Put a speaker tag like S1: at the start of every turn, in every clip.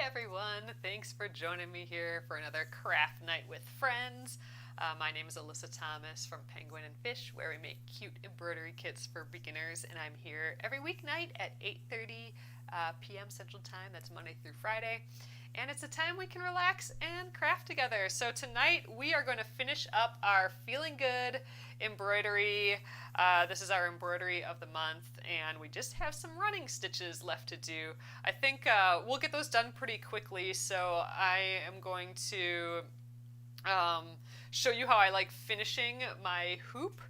S1: everyone, thanks for joining me here for another craft night with friends. My name is Alyssa Thomas from Penguin and Fish, where we make cute embroidery kits for beginners, and I'm here every weeknight at 8:30 p.m. Central Time. That's Monday through Friday, and it's a time we can relax and craft together. So tonight we are going to finish up our Feeling Good embroidery. This is our embroidery of the month, and we just have some running stitches left to do. I think we'll get those done pretty quickly, so I am going to show you how I like finishing my hoop.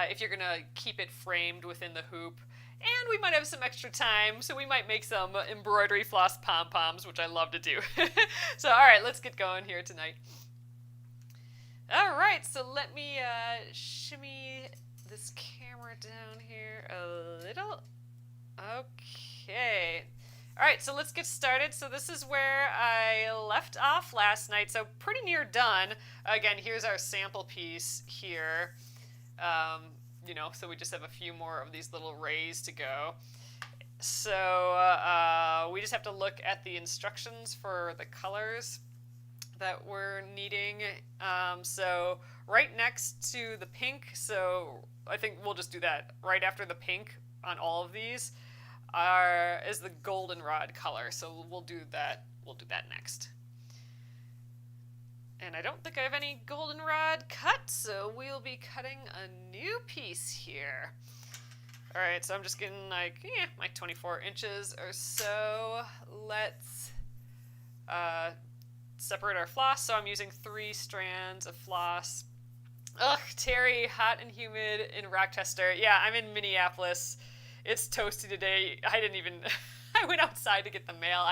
S1: If you're gonna keep it framed within the hoop, and we might have some extra time, so we might make some embroidery floss pom-poms, which I love to do. So alright, let's get going here tonight. Alright, so let me shimmy this camera down here a little. Okay. Alright, so let's get started. So this is where I left off last night, so pretty near done. Again, here's our sample piece here. So we just have a few more of these little rays to go. So we just have to look at the instructions for the colors that we're needing. So right next to the pink, so I think we'll just do that right after the pink on all of these, is the goldenrod color. So we'll do that next. And I don't think I have any goldenrod cut, so we'll be cutting a new piece here. Alright, so I'm just getting like my 24 inches or so. Let's separate our floss. So I'm using 3 strands of floss. Ugh, Terry, hot and humid in Rochester. Yeah, I'm in Minneapolis. It's toasty today. I didn't even I went outside to get the mail.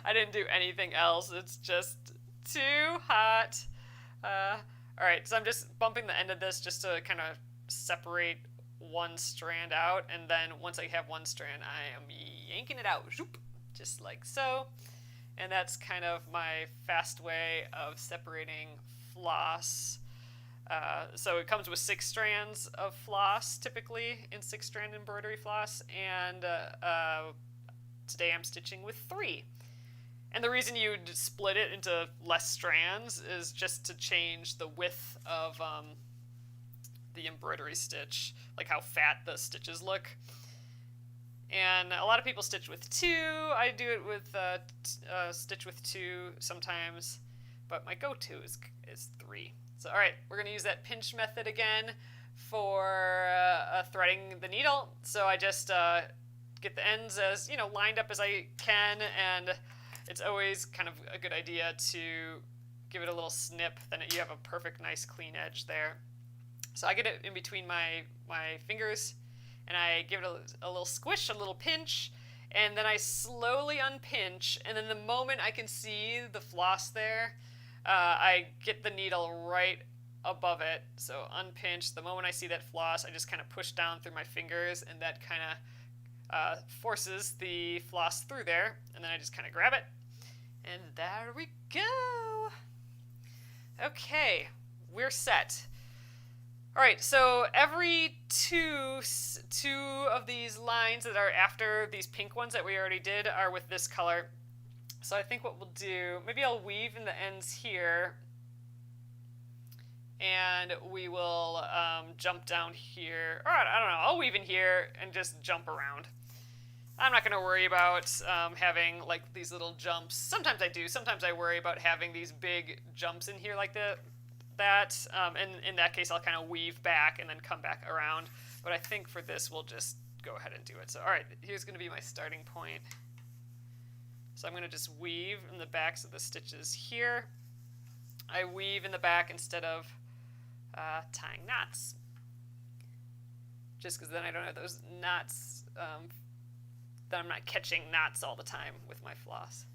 S1: I didn't do anything else. It's just too hot. Alright, so I'm just bumping the end of this just to kind of separate one strand out, and then once I have one strand, I am yanking it out, just like so. And that's kind of my fast way of separating floss. So it comes with 6 strands of floss, typically, in 6-strand embroidery floss, and today I'm stitching with 3. And the reason you'd split it into less strands is just to change the width of the embroidery stitch, like how fat the stitches look. And a lot of people stitch with 2. I do it with stitch with 2 sometimes, but my go-to is 3. So alright, we're going to use that pinch method again for threading the needle. So I just get the ends as lined up as I can, and it's always kind of a good idea to give it a little snip, then you have a perfect, nice, clean edge there. So I get it in between my fingers, and I give it a little squish, a little pinch, and then I slowly unpinch, and then the moment I can see the floss there, I get the needle right above it. So unpinch, the moment I see that floss, I just kind of push down through my fingers, and that kind of forces the floss through there, and then I just kind of grab it, and there we go. Okay, we're set. Alright, so every two of these lines that are after these pink ones that we already did are with this color. So I think what we'll do, maybe I'll weave in the ends here, and we will jump down here. Or I don't know, I'll weave in here and just jump around. I'm not going to worry about having like these little jumps. Sometimes I do. Sometimes I worry about having these big jumps in here like that. And in that case, I'll kind of weave back and then come back around. But I think for this, we'll just go ahead and do it. So, all right, here's going to be my starting point. So I'm going to just weave in the backs of the stitches here. I weave in the back instead of tying knots, just because then I don't have those knots. That I'm not catching knots all the time with my floss.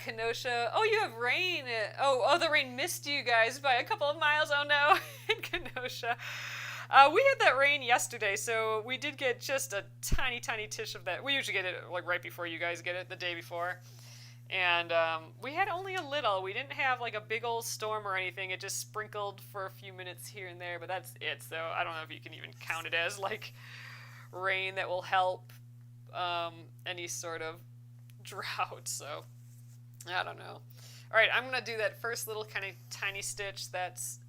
S1: Kenosha. Oh, you have rain. Oh, the rain missed you guys by a couple of miles. Oh no, in Kenosha. We had that rain yesterday, so we did get just a tiny tish of that. We usually get it like right before you guys get it, the day before. And we had only a little. We didn't have like a big old storm or anything. It just sprinkled for a few minutes here and there, but that's it. So I don't know if you can even count it as like rain that will help any sort of drought, so I don't know. All right, I'm gonna do that first little kind of tiny stitch that's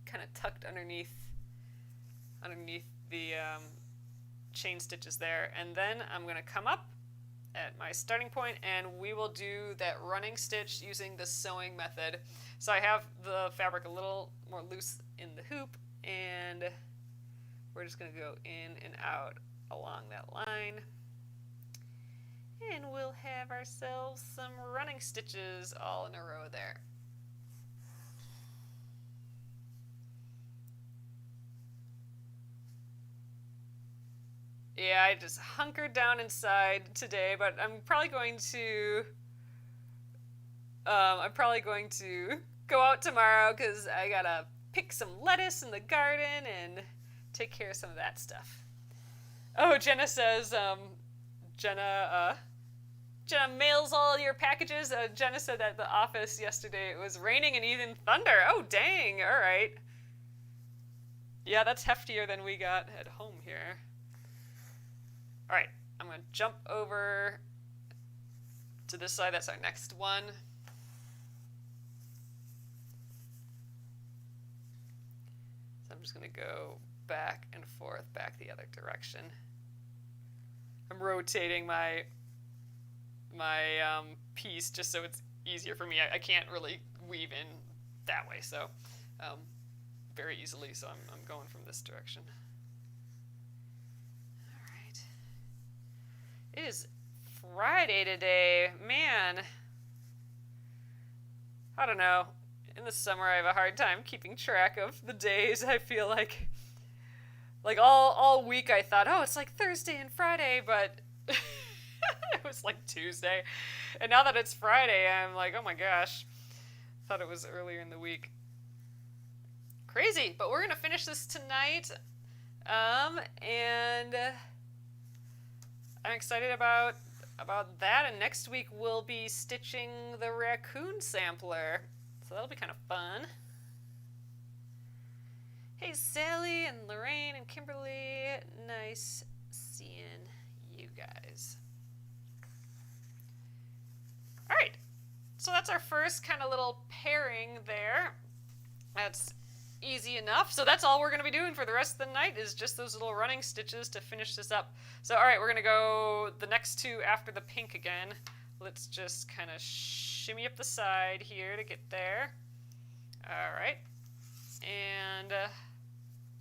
S1: kind of tucked underneath the chain stitches there, and then I'm gonna come up at my starting point, and we will do that running stitch using the sewing method. So I have the fabric a little more loose in the hoop, and we're just going to go in and out along that line, and we'll have ourselves some running stitches all in a row there. Yeah, I just hunkered down inside today, but I'm probably going to go out tomorrow because I gotta pick some lettuce in the garden and take care of some of that stuff. Oh, Jenna says, Jenna mails all your packages. Jenna said at the office yesterday it was raining and even thunder. Oh, dang, all right. Yeah, that's heftier than we got at home here. All right, I'm going to jump over to this side. That's our next one. So I'm just going to go back and forth, back the other direction. I'm rotating my piece just so it's easier for me. I can't really weave in that way, so very easily. So I'm going from this direction. It is Friday today. Man, I don't know. In the summer, I have a hard time keeping track of the days. I feel like all week I thought, oh, it's like Thursday and Friday, but it was like Tuesday. And now that it's Friday, I'm like, oh my gosh. Thought it was earlier in the week. Crazy, but we're going to finish this tonight. And I'm excited about that, and next week we'll be stitching the Raccoon Sampler, so that'll be kind of fun. Hey Sally and Lorraine and Kimberly, nice seeing you guys. Alright, so that's our first kind of little pairing there. That's easy enough. So that's all we're going to be doing for the rest of the night is just those little running stitches to finish this up. So all right, we're going to go the next two after the pink again. Let's just kind of shimmy up the side here to get there. All right. And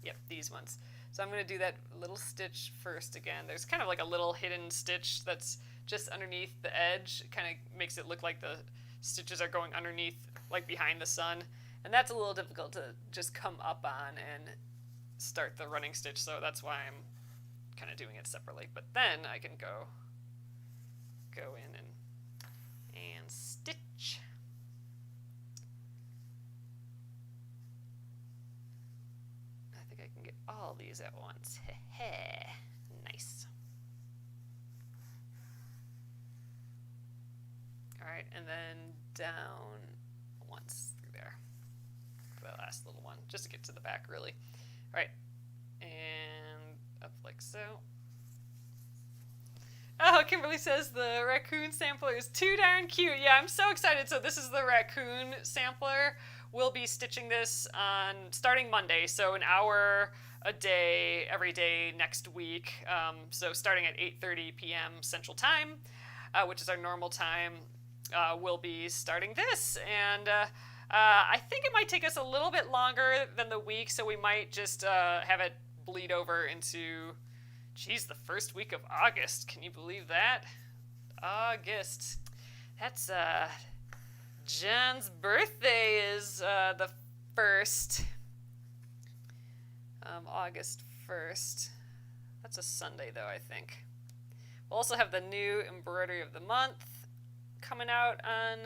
S1: yep, these ones. So I'm going to do that little stitch first again. There's kind of like a little hidden stitch that's just underneath the edge. It kind of makes it look like the stitches are going underneath, like behind the sun. And that's a little difficult to just come up on and start the running stitch, so that's why I'm kind of doing it separately. But then I can go in and stitch. I think I can get all these at once. Nice. All right, and then down once through there. The last little one, just to get to the back, really. All right, and up like so. Oh, Kimberly says the Raccoon Sampler is too darn cute. Yeah, I'm so excited. So this is the Raccoon Sampler. We'll be stitching this on starting Monday, so an hour a day, every day next week. So starting at 8:30 p.m. Central Time, which is our normal time, we'll be starting this. And I think it might take us a little bit longer than the week, so we might just have it bleed over into, geez, the first week of August. Can you believe that? August. That's, John's birthday is the 1st. August 1st. That's a Sunday, though, I think. We'll also have the new Embroidery-of-the-month coming out on,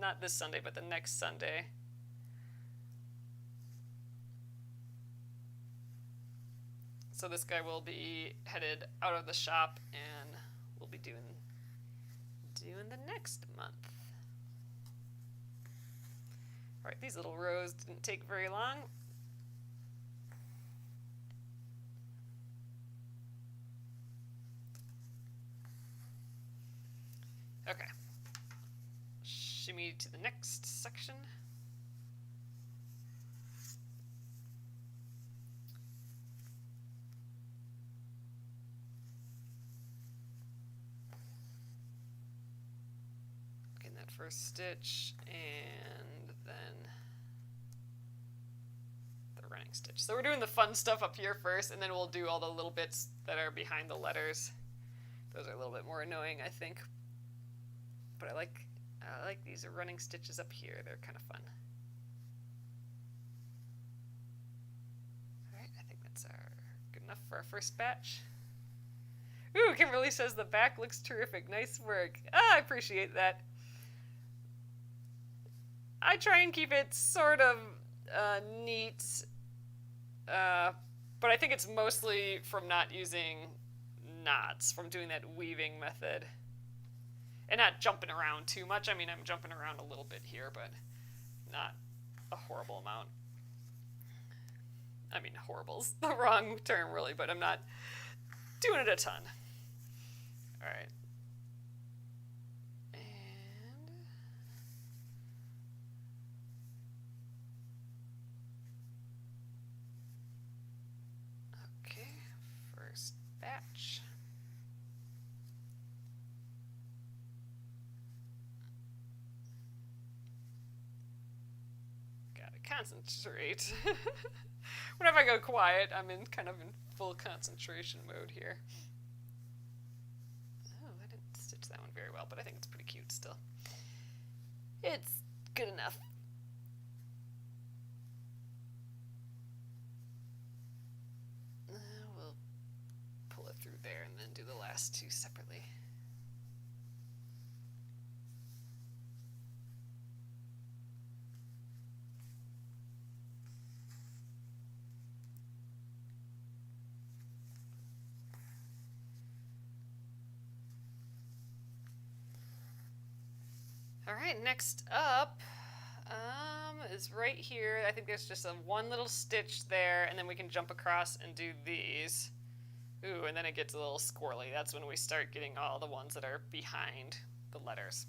S1: not this Sunday, but the next Sunday. So this guy will be headed out of the shop, and we'll be doing the next month. All right, these little rows didn't take very long. shimmy to the next section. Getting that first stitch, and then the running stitch. So we're doing the fun stuff up here first, and then we'll do all the little bits that are behind the letters. Those are a little bit more annoying, I think. But I like these running stitches up here. They're kind of fun. All right, I think that's good enough for our first batch. Ooh, Kimberly says the back looks terrific. Nice work. Ah, I appreciate that. I try and keep it sort of neat, but I think it's mostly from not using knots, from doing that weaving method. And not jumping around too much. I mean, I'm jumping around a little bit here, but not a horrible amount. I mean, horrible's the wrong term, really, but I'm not doing it a ton. All right. And okay, first batch. Concentrate. Whenever I go quiet, I'm kind of in full concentration mode here. Oh, I didn't stitch that one very well, but I think it's pretty cute still. It's good enough. We'll pull it through there and then do the last two separately. All right, next up is right here. I think there's just one little stitch there, and then we can jump across and do these. Ooh, and then it gets a little squirrely. That's when we start getting all the ones that are behind the letters.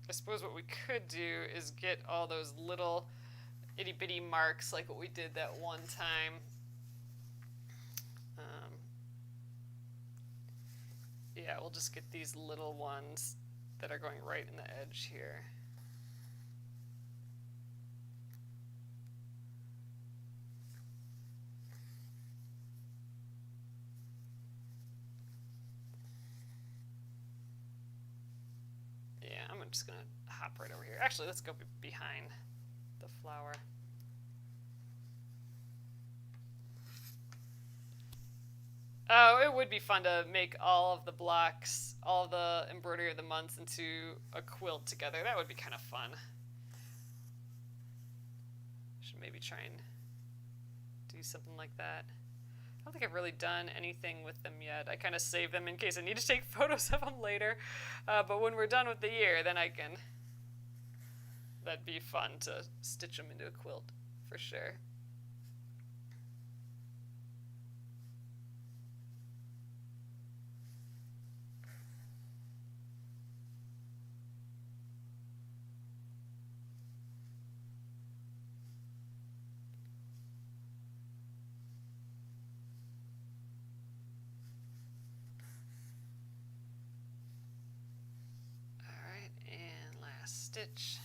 S1: I suppose what we could do is get all those little itty-bitty marks like what we did that one time. Yeah, we'll just get these little ones that are going right in the edge here. Yeah, I'm just going to hop right over here. Actually, let's go behind the flower. Oh, it would be fun to make all of the blocks, all of the embroidery of the months into a quilt together. That would be kind of fun. Should maybe try and do something like that. I don't think I've really done anything with them yet. I kind of save them in case I need to take photos of them later. But when we're done with the year, then I can... That'd be fun to stitch them into a quilt, for sure. Stitch.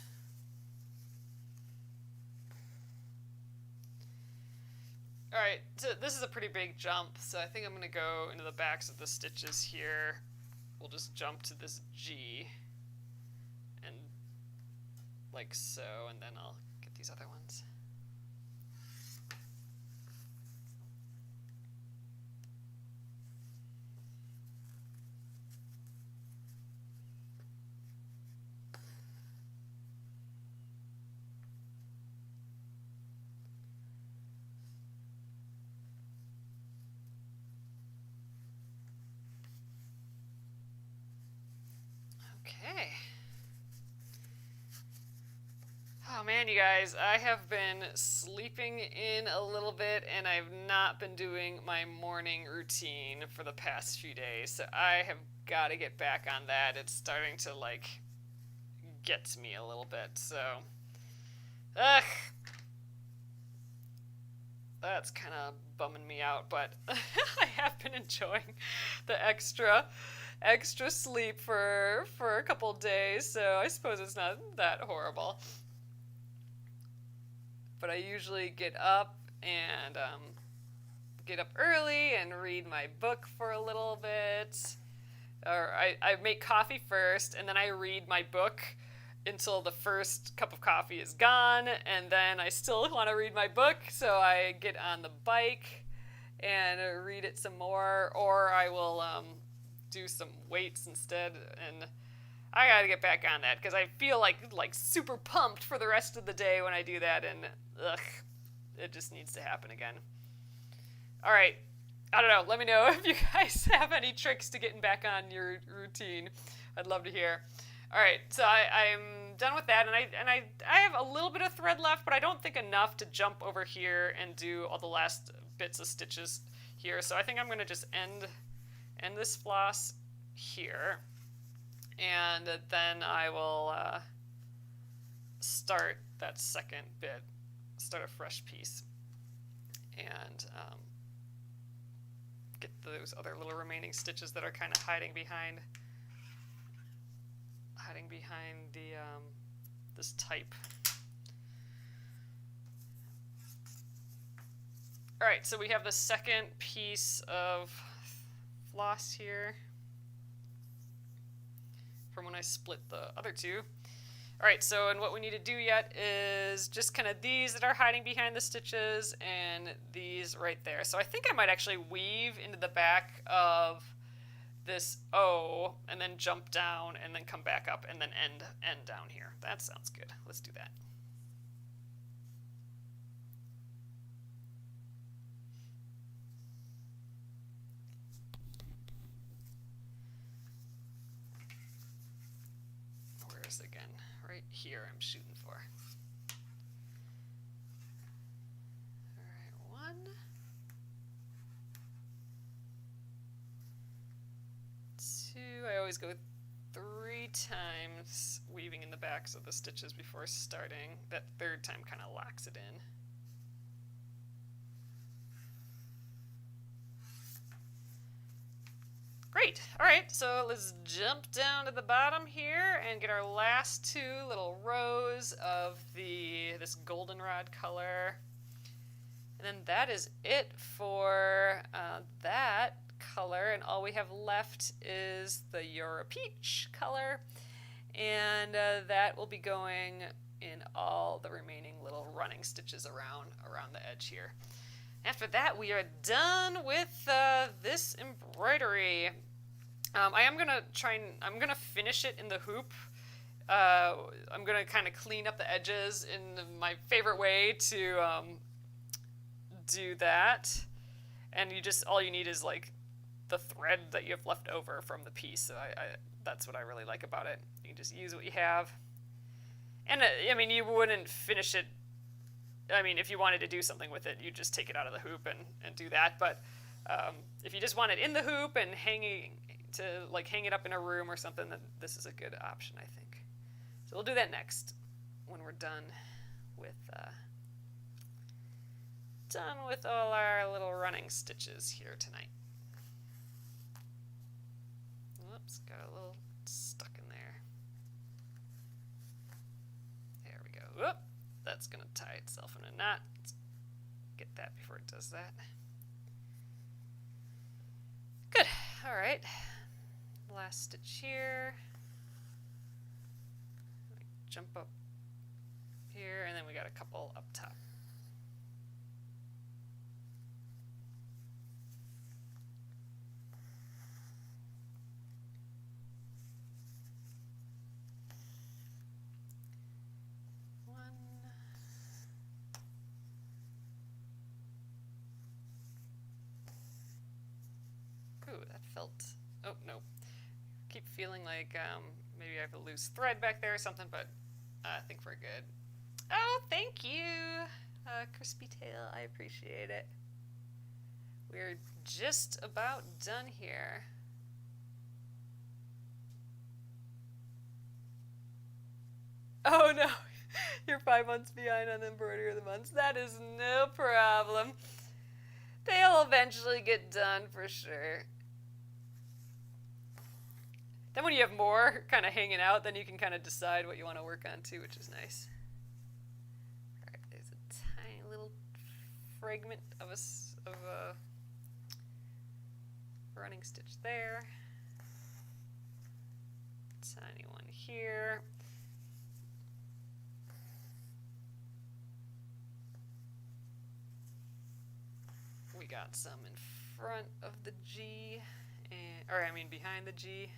S1: Alright, so this is a pretty big jump, so I think I'm going to go into the backs of the stitches here. We'll just jump to this G, and like so, and then I'll get these other ones. Oh man, you guys, I have been sleeping in a little bit and I've not been doing my morning routine for the past few days. So I have got to get back on that. It's starting to like get to me a little bit. So, ugh, that's kind of bumming me out, but I have been enjoying the extra sleep for a couple days, so I suppose it's not that horrible. But I usually get up and get up early and read my book for a little bit. Or I make coffee first, and then I read my book until the first cup of coffee is gone, and then I still want to read my book, so I get on the bike and read it some more, or I will do some weights instead, and I gotta get back on that because I feel like super pumped for the rest of the day when I do that, and ugh, it just needs to happen again. All right, I don't know. Let me know if you guys have any tricks to getting back on your routine. I'd love to hear. All right, so I'm done with that, and I have a little bit of thread left, but I don't think enough to jump over here and do all the last bits of stitches here. So I think I'm gonna just end this floss here, and then I will start that second bit, start a fresh piece, and get those other little remaining stitches that are kind of hiding behind the this type. All right, so we have the second piece of floss here from when I split the other two. All right, so and what we need to do yet is just kind of these that are hiding behind the stitches and these right there. So I think I might actually weave into the back of this O and then jump down and then come back up and then end down here. That sounds good. Let's do that. Where's it again? Right here I'm shooting for. All right, 1, 2, I always go 3 times weaving in the backs of the stitches before starting. That third time kind of locks it in. Great. All right, so let's jump down to the bottom here and get our last 2 little rows of this goldenrod color. And then that is it for that color, and all we have left is the Euro Peach color, and that will be going in all the remaining little running stitches around the edge here. After that, we are done with this embroidery. I'm gonna finish it in the hoop. I'm gonna kind of clean up the edges in my favorite way to do that. And all you need is like the thread that you have left over from the piece. So that's what I really like about it. You can just use what you have. And I mean, you wouldn't finish it. I mean, if you wanted to do something with it, you just take it out of the hoop and do that. But if you just want it in the hoop and hang it up in a room or something, then this is a good option, I think. So we'll do that next when we're done with all our little running stitches here tonight. Whoops, got a little stuck in there. There we go. Whoop. That's going to tie itself in a knot. Let's get that before it does that. Good. All right. Last stitch here. Jump up here, and then we got a couple up top. Oh, no. Keep feeling like maybe I have a loose thread back there or something, but I think we're good. Oh, thank you, Crispy Tail. I appreciate it. We're just about done here. Oh no, you're 5 months behind on the embroidery of the months. That is no problem. They'll eventually get done for sure. Then when you have more kind of hanging out, then you can kind of decide what you want to work on too, which is nice. Alright, there's a tiny little fragment of a running stitch there. Tiny one here. We got some in front of the G, behind the G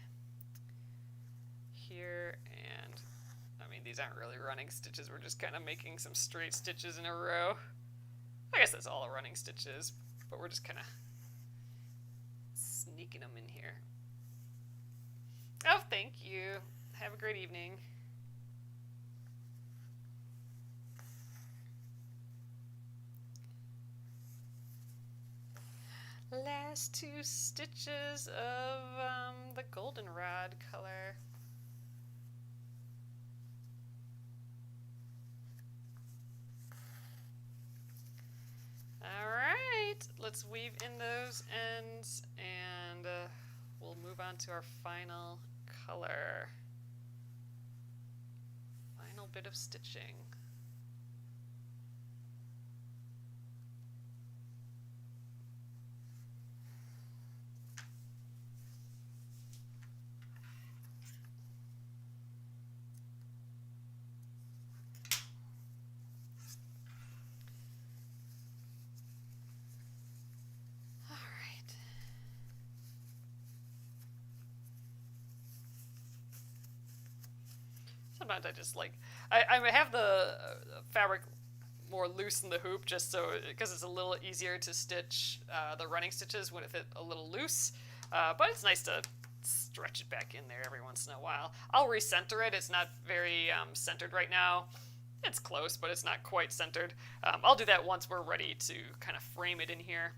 S1: here, and I mean, these aren't really running stitches, we're just kind of making some straight stitches in a row. I guess that's all a running stitch is, but we're just kind of sneaking them in here. Oh, thank you. Have a great evening. Last 2 stitches of the goldenrod color. Alright, let's weave in those ends and we'll move on to our final color. Final bit of stitching. Sometimes I just like, I have the fabric more loose in the hoop just so, because it's a little easier to stitch the running stitches when if it's a little loose, but it's nice to stretch it back in there every once in a while. I'll recenter it. It's not very centered right now. It's close, but it's not quite centered. I'll do that once we're ready to kind of frame it in here.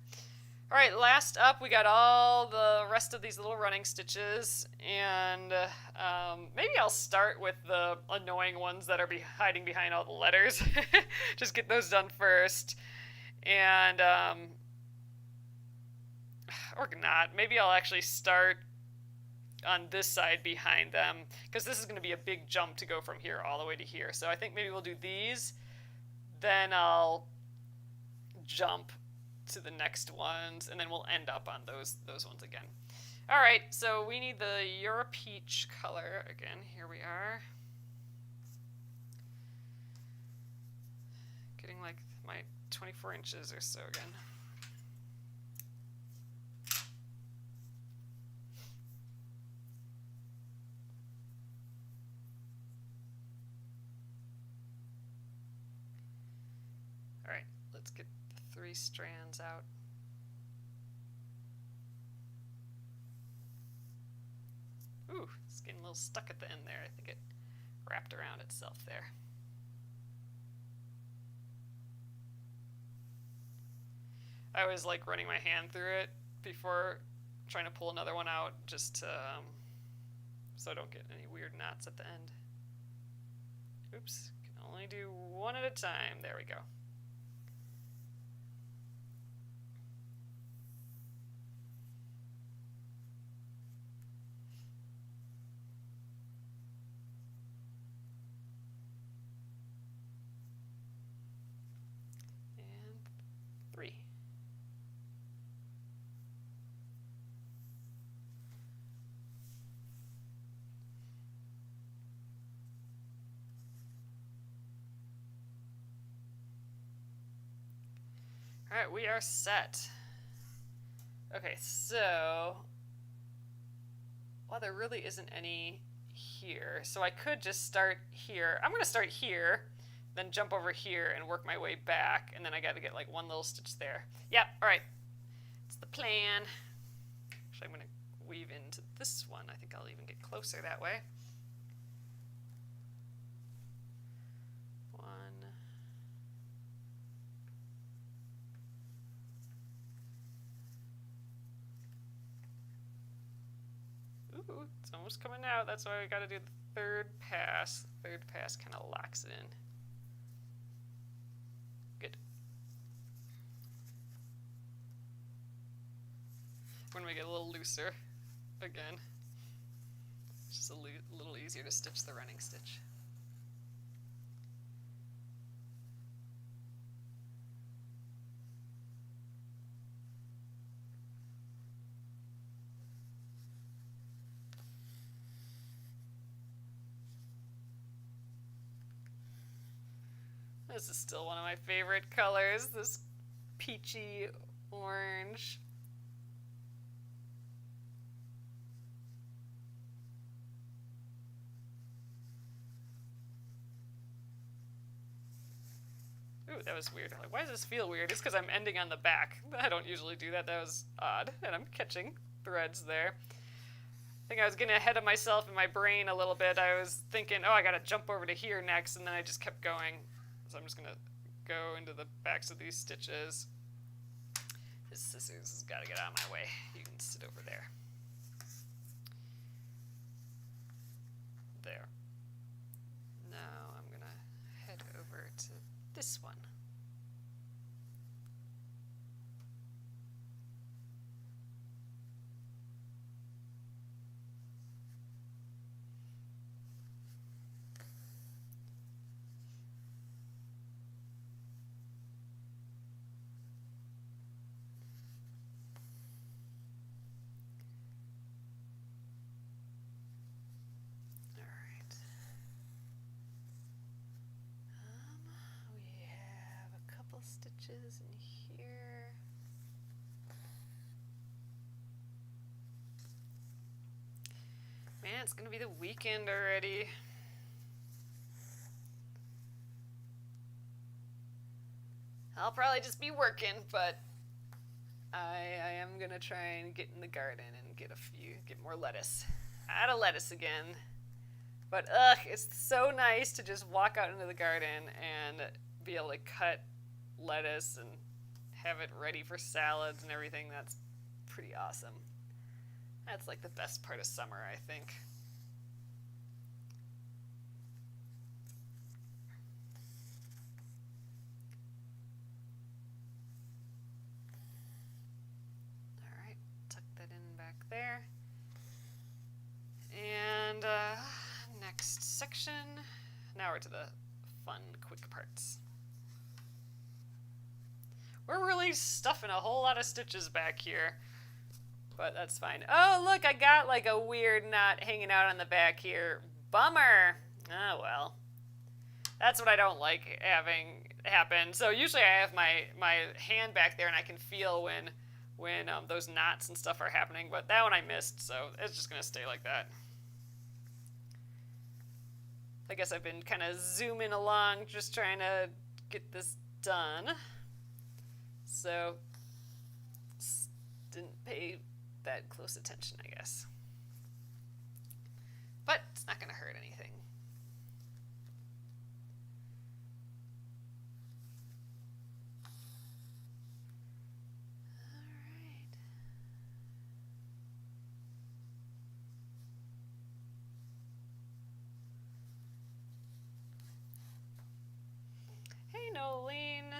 S1: All right, last up, we got all the rest of these little running stitches, and maybe I'll start with the annoying ones that are hiding behind all the letters. Just get those done first, and or not. Maybe I'll actually start on this side behind them, because this is going to be a big jump to go from here all the way to here. So I think maybe we'll do these, then I'll jump to the next ones, and then we'll end up on those ones again. All right, so we need the Euro Peach color again. Here we are. Getting like my 24 inches or so again. All right, let's get 3 strands out. Ooh, it's getting a little stuck at the end there. I think it wrapped around itself there. I always like running my hand through it before trying to pull another one out, just to, so I don't get any weird knots at the end. Oops, can only do one at a time. There we go. And 3. All right, we are set. Okay, so, well, there really isn't any here, so I could just start here. I'm going to start here, then jump over here and work my way back, and then I got to get like one little stitch there. Yep, all right, it's the plan. Actually, I'm going to weave into this one. I think I'll even get closer that way. 1, one. Ooh, it's almost coming out. That's why we gotta do the third pass. The third pass kind of locks it in. Good. I'm gonna make it a little looser again. It's just a little easier to stitch the running stitch. This is still one of my favorite colors, this peachy orange. Ooh, that was weird. Like, why does this feel weird? It's because I'm ending on the back. I don't usually do that. That was odd. And I'm catching threads there. I think I was getting ahead of myself in my brain a little bit. I was thinking, oh, I got to jump over to here next, and then I just kept going. So I'm just going to go into the backs of these stitches. His scissors has got to get out of my way. You can sit over there. There. Now I'm going to head over to this one. Stitches in here. Man, it's gonna be the weekend already. I'll probably just be working, but I am gonna try and get in the garden and get more lettuce. Out of lettuce again. But it's so nice to just walk out into the garden and be able to cut lettuce and have it ready for salads and everything. That's pretty awesome. That's like the best part of summer, I think. All right, tuck that in back there. And next section. Now we're to the fun, quick parts. We're really stuffing a whole lot of stitches back here, but that's fine. Oh, look, I got like a weird knot hanging out on the back here. Bummer. Oh, well. That's what I don't like having happen. So usually I have my hand back there and I can feel when those knots and stuff are happening, but that one I missed, so it's just going to stay like that. I guess I've been kind of zooming along, just trying to get this done. So, didn't pay that close attention, I guess. But it's not going to hurt anything. All right. Hey, Nolene.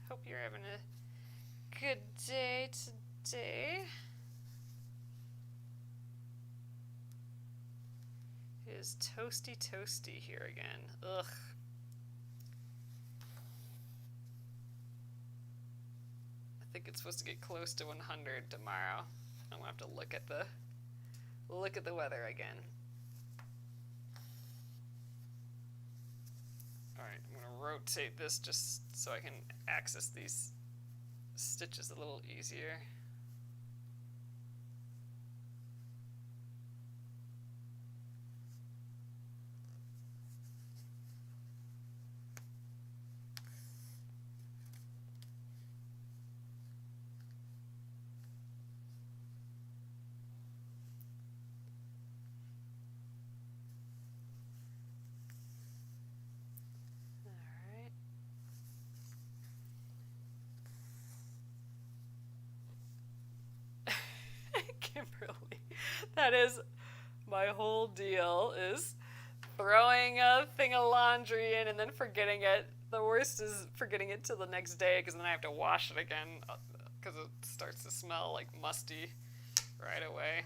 S1: Hope you're having a good day today. It is toasty here again. Ugh. I think it's supposed to get close to 100 tomorrow. I'm gonna have to look at the weather again. Alright, I'm going to rotate this just so I can access these stitches a little easier. Kimberly. That is my whole deal, is throwing a thing of laundry in and then forgetting it. The worst is forgetting it till the next day, because then I have to wash it again because it starts to smell like musty right away.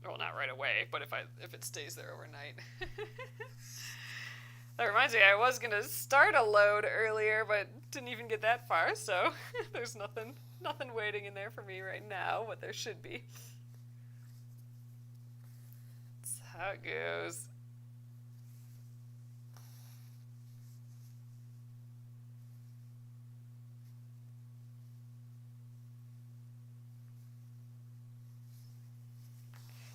S1: Well, not right away, but if it stays there overnight. That reminds me, I was gonna start a load earlier, but didn't even get that far, so there's nothing waiting in there for me right now, but there should be. That's how it goes.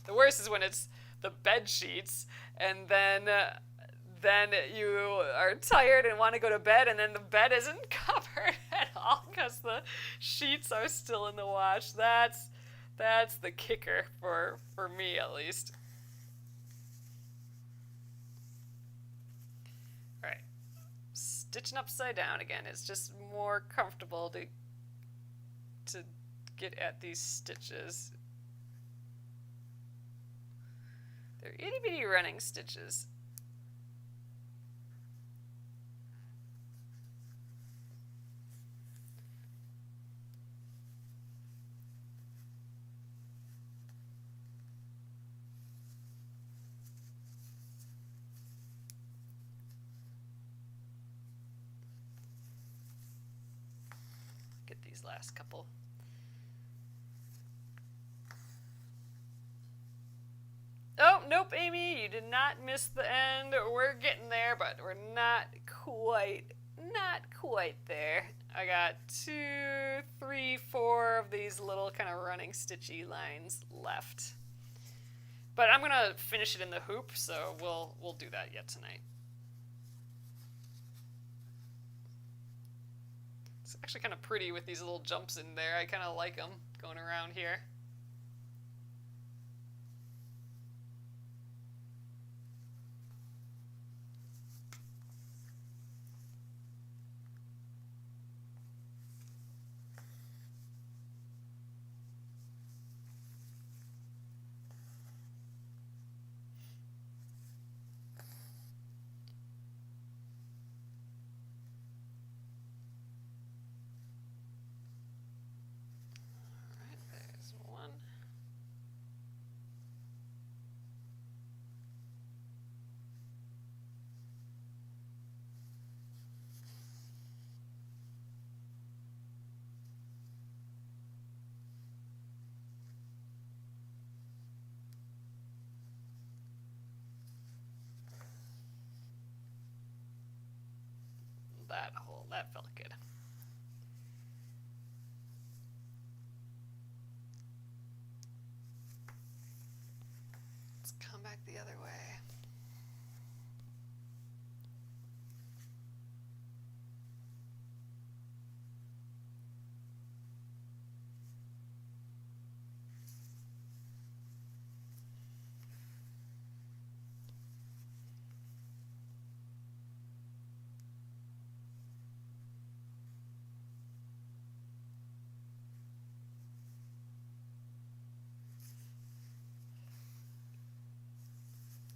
S1: The worst is when it's the bed sheets, and then you are tired and want to go to bed, and then the bed isn't covered at all because the sheets are still in the wash. That's the kicker for me, at least. All right, stitching upside down again. It's just more comfortable to get at these stitches. They're itty bitty running stitches. Get these last couple. Oh, nope, Amy, you did not miss the end. We're getting there, but we're not quite there. I got 2, 3, 4 of these little kind of running stitchy lines left. But I'm gonna finish it in the hoop, so we'll do that yet tonight. It's actually kind of pretty with these little jumps in there. I kind of like them going around here. That felt good. Let's come back the other way.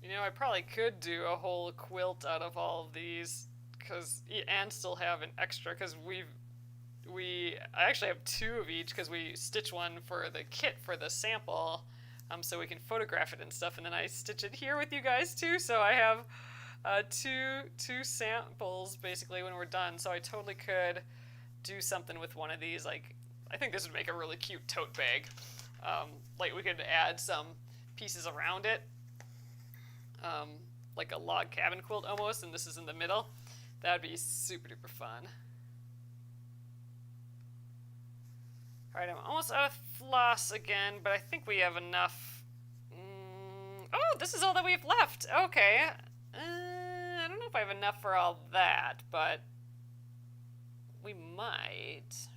S1: You know, I probably could do a whole quilt out of all of these, and still have an extra, because I actually have 2 of each, because we stitch one for the kit for the sample, so we can photograph it and stuff, and then I stitch it here with you guys too, so I have two samples basically when we're done, so I totally could do something with one of these. Like, I think this would make a really cute tote bag. Like, we could add some pieces around it, like a log cabin quilt almost, and this is in the middle. That'd be super duper fun. Alright, I'm almost out of floss again, but I think we have enough. Oh, this is all that we have left. Okay. I don't know if I have enough for all that, but we might.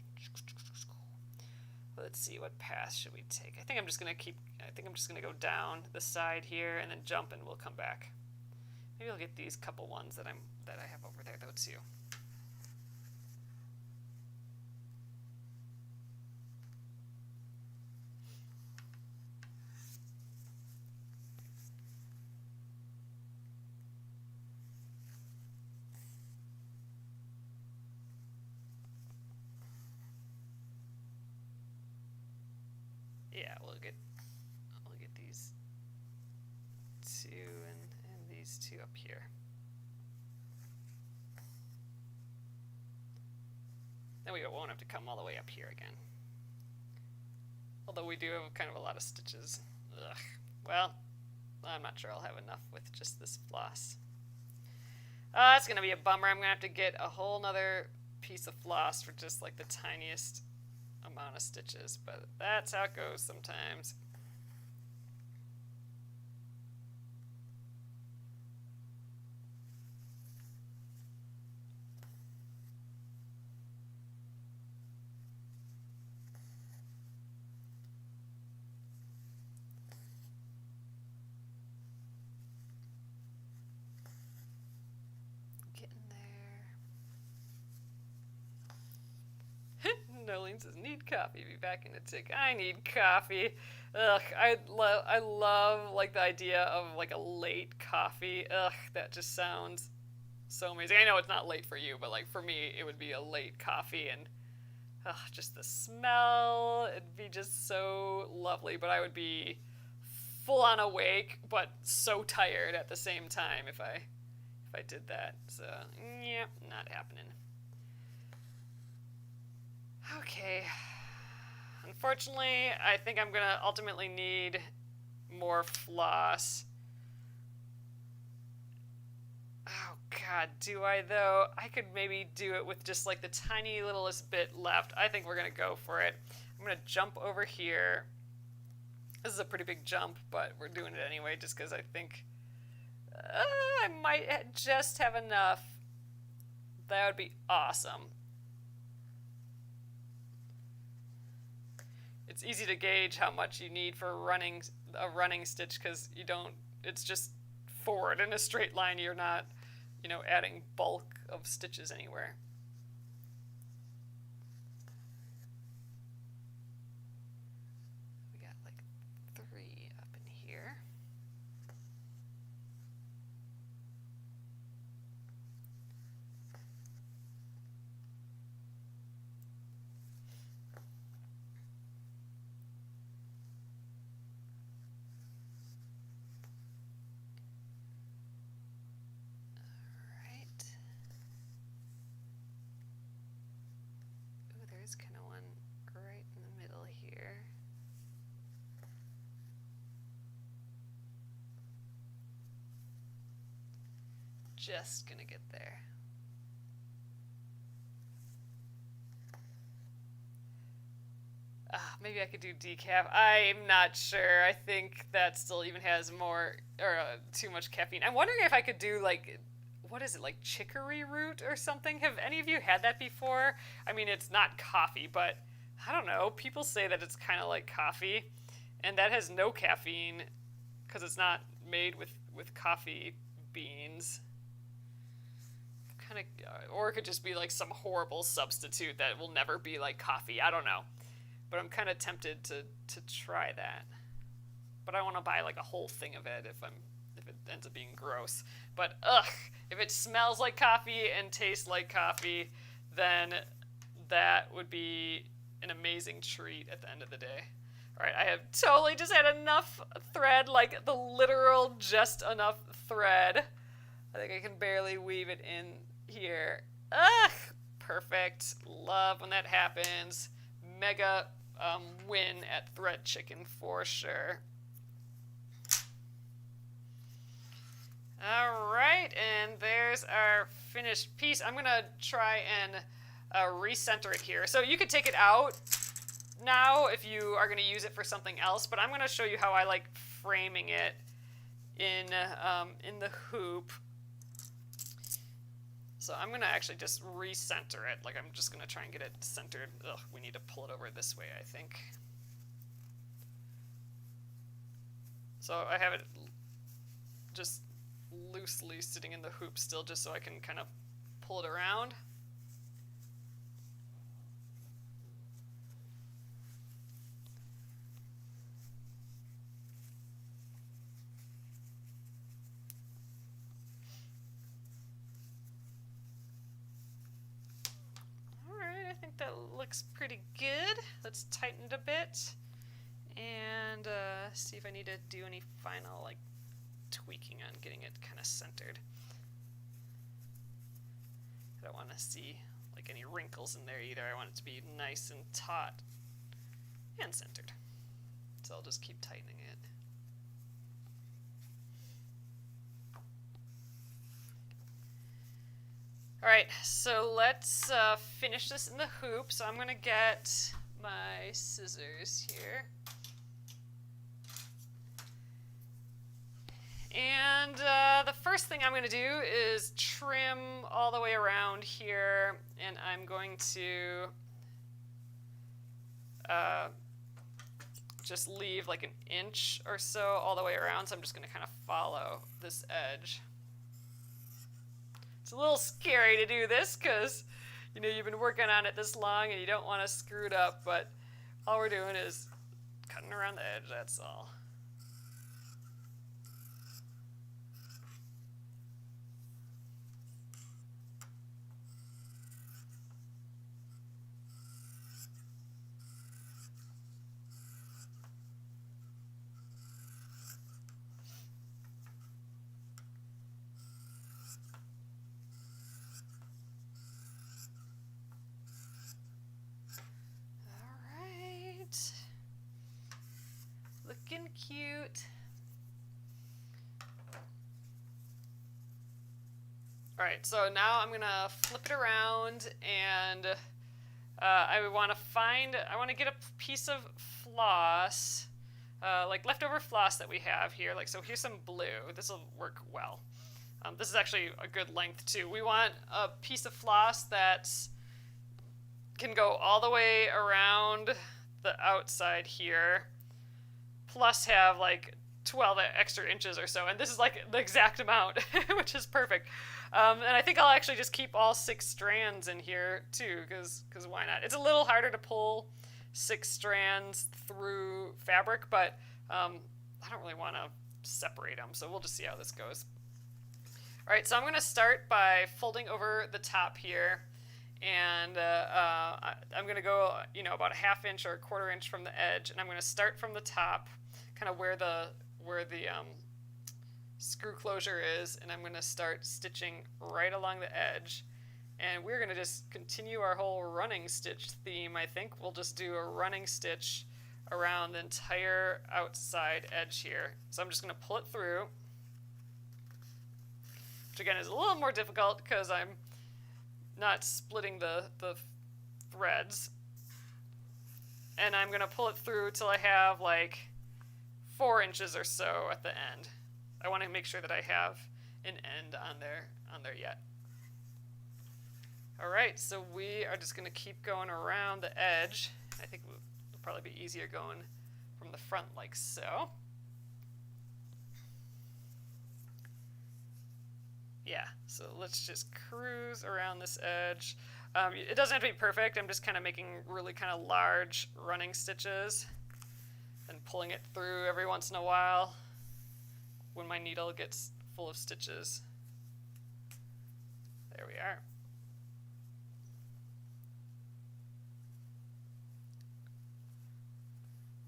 S1: Let's see, what path should we take? I think I'm just gonna go down the side here and then jump, and we'll come back. Maybe I'll get these couple ones that I have over there though too. yeah, we'll get these two and these two up here. Then we won't have to come all the way up here again. Although we do have kind of a lot of stitches. Ugh. Well, I'm not sure I'll have enough with just this floss. That's going to be a bummer. I'm going to have to get a whole nother piece of floss for just like the tiniest amount of stitches, but that's how it goes sometimes. Nolene says, need coffee, be back in a tick. I need coffee. Ugh, I love like the idea of like a late coffee. Ugh, that just sounds so amazing. I know it's not late for you, but like for me, it would be a late coffee, and ugh, just the smell, it'd be just so lovely, but I would be full on awake, but so tired at the same time if I did that. So, yeah, not happening. Okay, unfortunately, I think I'm gonna ultimately need more floss. Oh god, do I though? I could maybe do it with just like the tiny littlest bit left. I think we're gonna go for it. I'm gonna jump over here. This is a pretty big jump, but we're doing it anyway just because I think I might just have enough. That would be awesome. It's easy to gauge how much you need for a running stitch because you don't, it's just forward in a straight line. You're not, you know, adding bulk of stitches anywhere. We got like 3 up in here. Kind of one right in the middle here. Just gonna get there. Maybe I could do decaf. I'm not sure. I think that still even has more or too much caffeine. I'm wondering if I could do like, what is it, like chicory root or something? Have any of you had that before? I mean, it's not coffee, but I don't know. People say that it's kind of like coffee, and that has no caffeine because it's not made with coffee beans. Kind of, or it could just be like some horrible substitute that will never be like coffee. I don't know, but I'm kind of tempted to try that. But I want to buy like a whole thing of it if it ends up being gross. But ugh, if it smells like coffee and tastes like coffee, then that would be an amazing treat at the end of the day. All right, I have totally just had enough thread, like the literal just enough thread. I think I can barely weave it in here. Ugh, perfect. Love when that happens. Mega win at Thread Chicken for sure. All right, and there's our finished piece. I'm gonna try and recenter it here. So you could take it out now if you are gonna use it for something else, but I'm gonna show you how I like framing it in the hoop. So I'm gonna actually just recenter it. Like I'm just gonna try and get it centered. Ugh, we need to pull it over this way, I think. So I have it just loosely sitting in the hoop still, just so I can kind of pull it around. All right, I think that looks pretty good. Let's tighten it a bit. and see if I need to do any final like tweaking on getting it kind of centered. I don't want to see like any wrinkles in there either. I want it to be nice and taut and centered. So I'll just keep tightening it. Alright, so let's finish this in the hoop. So I'm going to get my scissors here. And the first thing I'm going to do is trim all the way around here, and I'm going to just leave like an inch or so all the way around. So I'm just going to kind of follow this edge. It's a little scary to do this because, you know, you've been working on it this long and you don't want to screw it up, but all we're doing is cutting around the edge, that's all. Looking cute. Alright, so now I'm gonna flip it around, and I want to get a piece of floss, like leftover floss that we have here. Like, so here's some blue. This will work well. This is actually a good length too. We want a piece of floss that can go all the way around the outside here, plus have like 12 extra inches or so, and this is like the exact amount, which is perfect. And I think I'll actually just keep all 6 strands in here too, because why not? It's a little harder to pull 6 strands through fabric, but I don't really want to separate them, so we'll just see how this goes. All right, so I'm going to start by folding over the top here, and I'm going to go, you know, about a 1/2 inch or a 1/4 inch from the edge, and I'm going to start from the top, kind of where the screw closure is, and I'm going to start stitching right along the edge. And we're going to just continue our whole running stitch theme. I think we'll just do a running stitch around the entire outside edge here. So I'm just going to pull it through, which again is a little more difficult because I'm not splitting the threads. And I'm going to pull it through till I have like 4 inches or so at the end. I want to make sure that I have an end on there yet. All right, so we are just going to keep going around the edge. I think it'll probably be easier going from the front like so. Yeah, so let's just cruise around this edge. It doesn't have to be perfect. I'm just kind of making really kind of large running stitches and pulling it through every once in a while when my needle gets full of stitches. There we are.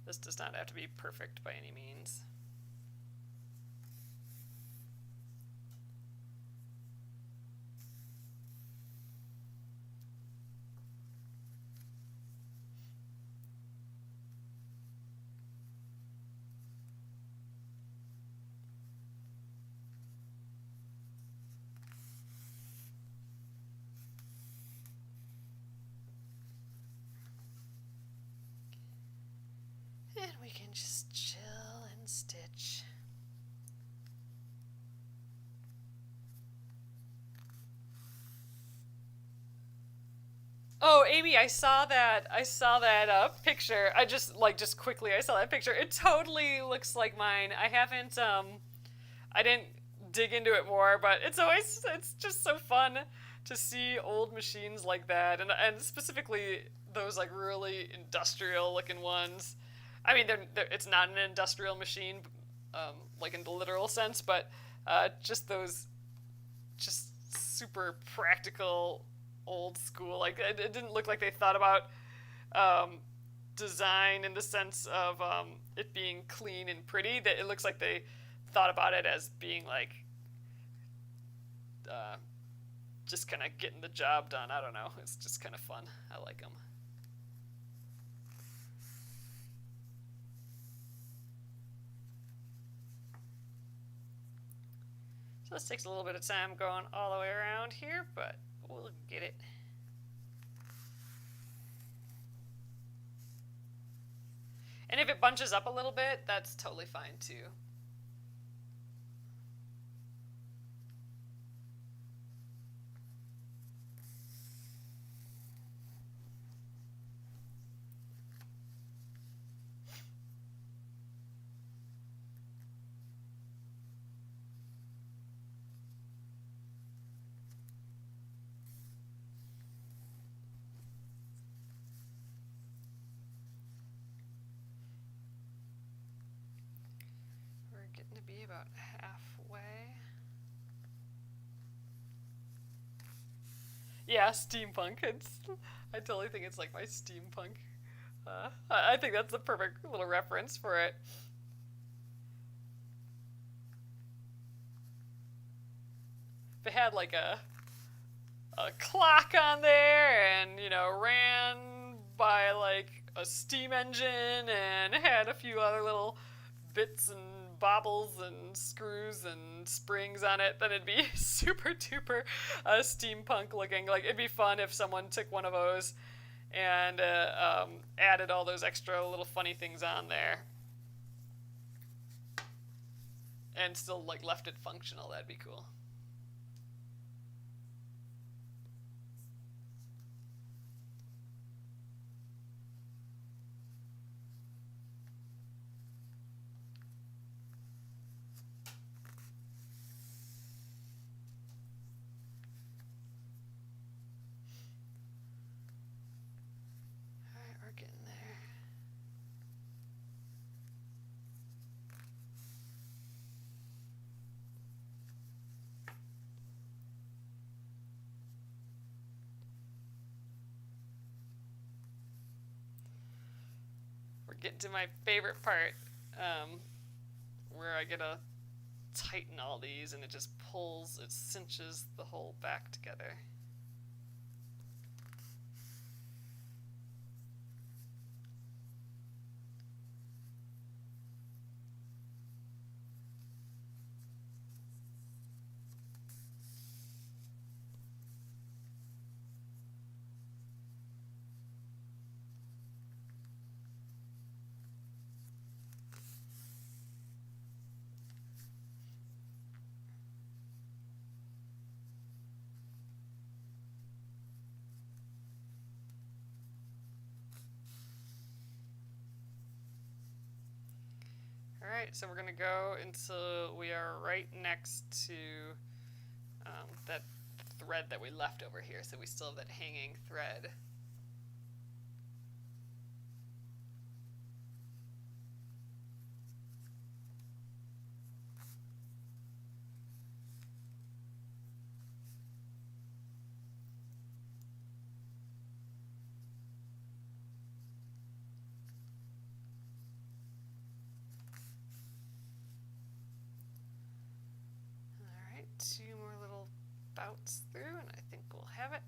S1: This does not have to be perfect by any means. And we can just chill and stitch. Oh, Amy, I saw that picture. I just quickly, I saw that picture. It totally looks like mine. I haven't, I didn't dig into it more, but it's just so fun to see old machines like that, and specifically those like really industrial looking ones. I mean, it's not an industrial machine, like in the literal sense, but just those, just super practical, old school. Like it didn't look like they thought about design in the sense of it being clean and pretty, that it looks like they thought about it as being like just kind of getting the job done. I don't know. It's just kind of fun. I like them. So this takes a little bit of time going all the way around here, but we'll get it. And if it bunches up a little bit, that's totally fine too. Getting to be about halfway. Yeah, steampunk. I totally think it's like my steampunk. I think that's the perfect little reference for it. If it had like a clock on there and, you know, ran by like a steam engine and had a few other little bits and bobbles and screws and springs on it, then it'd be super duper steampunk looking. Like, it'd be fun if someone took one of those and added all those extra little funny things on there and still like left it functional. That'd be cool. Get to my favorite part, where I get to tighten all these and it just pulls, it cinches the whole back together. Alright, so we're going to go until we are right next to that thread that we left over here, so we still have that hanging thread. Two more little bouts through and I think we'll have it.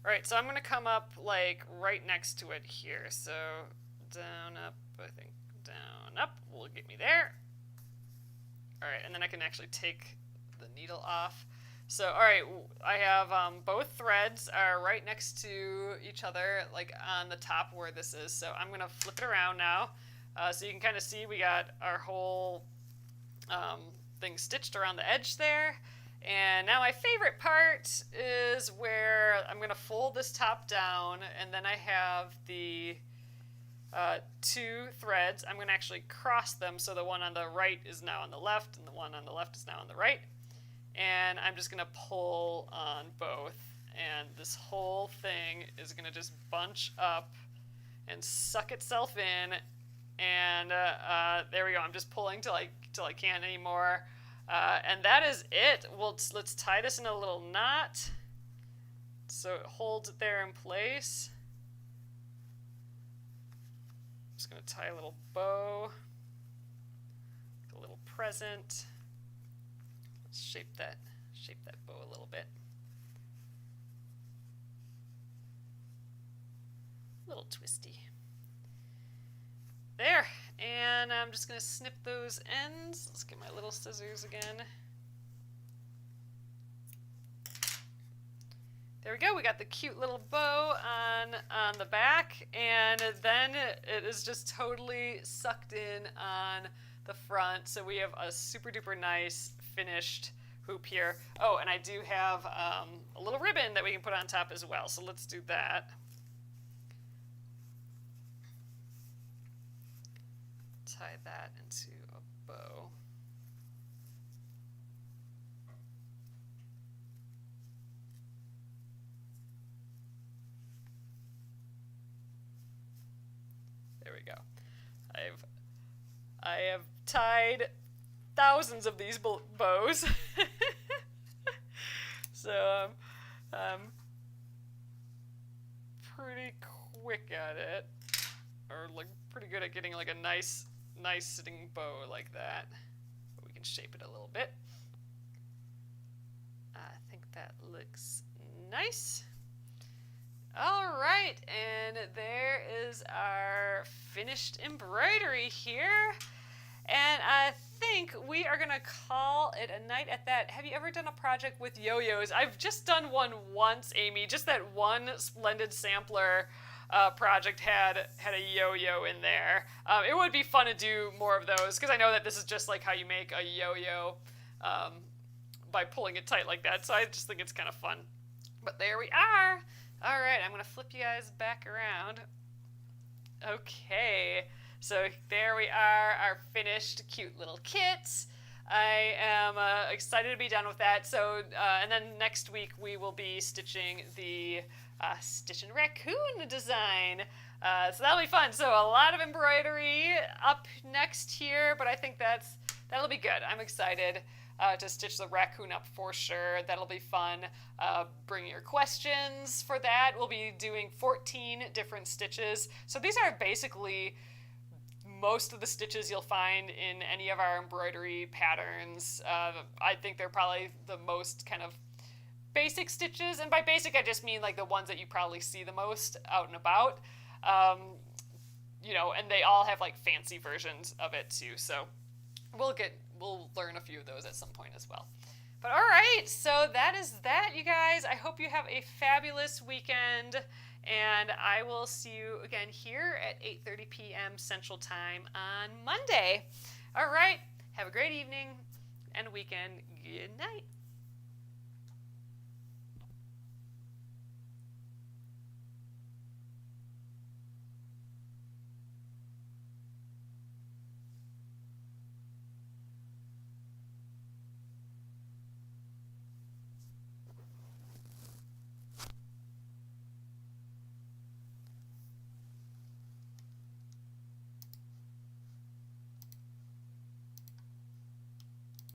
S1: Alright, so I'm going to come up like right next to it here. So down, up, I think down, up will get me there. Alright, and then I can actually take the needle off. So alright, I have both threads are right next to each other, like on the top where this is. So I'm going to flip it around now. So you can kind of see we got our whole thing stitched around the edge there. And now my favorite part is where I'm going to fold this top down, and then I have the two threads. I'm going to actually cross them so the one on the right is now on the left and the one on the left is now on the right. And I'm just going to pull on both, and this whole thing is going to just bunch up and suck itself in. And there we go. I'm just pulling till I can't anymore. And that is it. Let's tie this in a little knot so it holds it there in place. just going to tie a little bow, a little present. Let's shape that bow a little bit. A little twisty. There, and I'm just going to snip those ends. Let's get my little scissors again. There we go, we got the cute little bow on the back, and then it is just totally sucked in on the front, so we have a super duper nice finished hoop here. Oh, and I do have a little ribbon that we can put on top as well, so let's do that. Tie that into a bow. There we go. I have tied thousands of these bows. So I'm pretty quick at it, or like pretty good at getting like a nice sitting bow like that. But we can shape it a little bit. I think that looks nice. All right, and there is our finished embroidery here. And I think we are gonna call it a night at that. Have you ever done a project with yo-yos? I've just done one once, Amy. Just that one splendid sampler project had a yo-yo in there. It would be fun to do more of those, because I know that this is just like how you make a yo-yo by pulling it tight like that. So I just think it's kind of fun. But there we are. All right, I'm gonna flip you guys back around. Okay, so there we are, our finished cute little kit. I am excited to be done with that. So, and then next week we will be stitching the Stitchin' Raccoon design. So that'll be fun. So a lot of embroidery up next here, but I think that'll be good. I'm excited to stitch the raccoon up for sure. That'll be fun. Bring your questions for that. We'll be doing 14 different stitches. So these are basically most of the stitches you'll find in any of our embroidery patterns. I think they're probably the most kind of basic stitches, and by basic I just mean like the ones that you probably see the most out and about. You know, and they all have like fancy versions of it too. So we'll learn a few of those at some point as well. But all right, so that is that, you guys. I hope you have a fabulous weekend, and I will see you again here at 8:30 p.m. Central Time on Monday. All right, have a great evening and weekend. Good night.